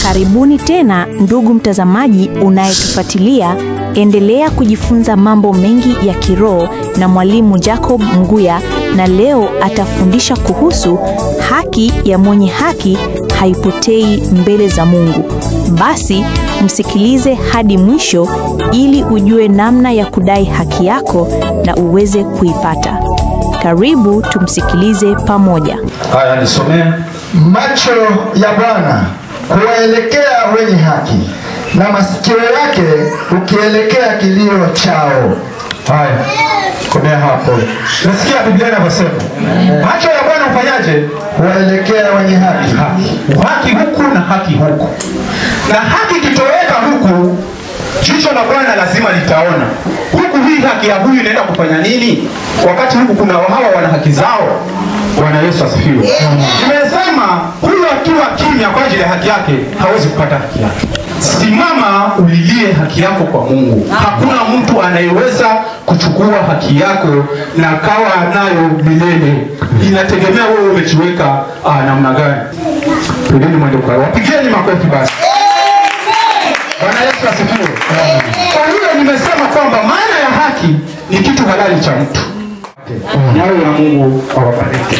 Karibuni tena ndugu mtazamaji unayetufuatilia. Endelea kujifunza mambo mengi ya kiroho na mwalimu Jacob Nguya, na leo atafundisha kuhusu haki ya mwenye haki haipotei mbele za Mungu. Basi msikilize hadi mwisho ili ujue namna ya kudai haki yako na uweze kuipata. Karibu tumsikilize pamoja. Haya, nisomee. Macho ya Bwana kuwaelekea wenye haki, na masikio yake ukielekea kilio chao. Haya, komea hapo. Nasikia Biblia inasema macho ya Bwana ufanyaje? Kuwaelekea wenye haki. Haki huku na haki huku. Na haki kitoweka huku, jicho la Bwana lazima litaona. Huku hii haki ya huyu inaenda kufanya nini? Wakati huku kuna hawa wana haki zao. Bwana Yesu asifiwe. Nimesema huyu akiwa kimya kwa ajili ya haki yake hawezi kupata haki yake. Simama ulilie haki yako kwa Mungu. Hakuna mtu anayeweza kuchukua haki yako na kawa nayo milele. Inategemea wewe umejiweka namna gani. Tulini mwende kwa. Wapigeni makofi basi. Bwana Yesu asifiwe. Kwa hiyo nimesema kwamba maana ya haki ni kitu halali cha mtu. Nyayo ya Mungu awabariki.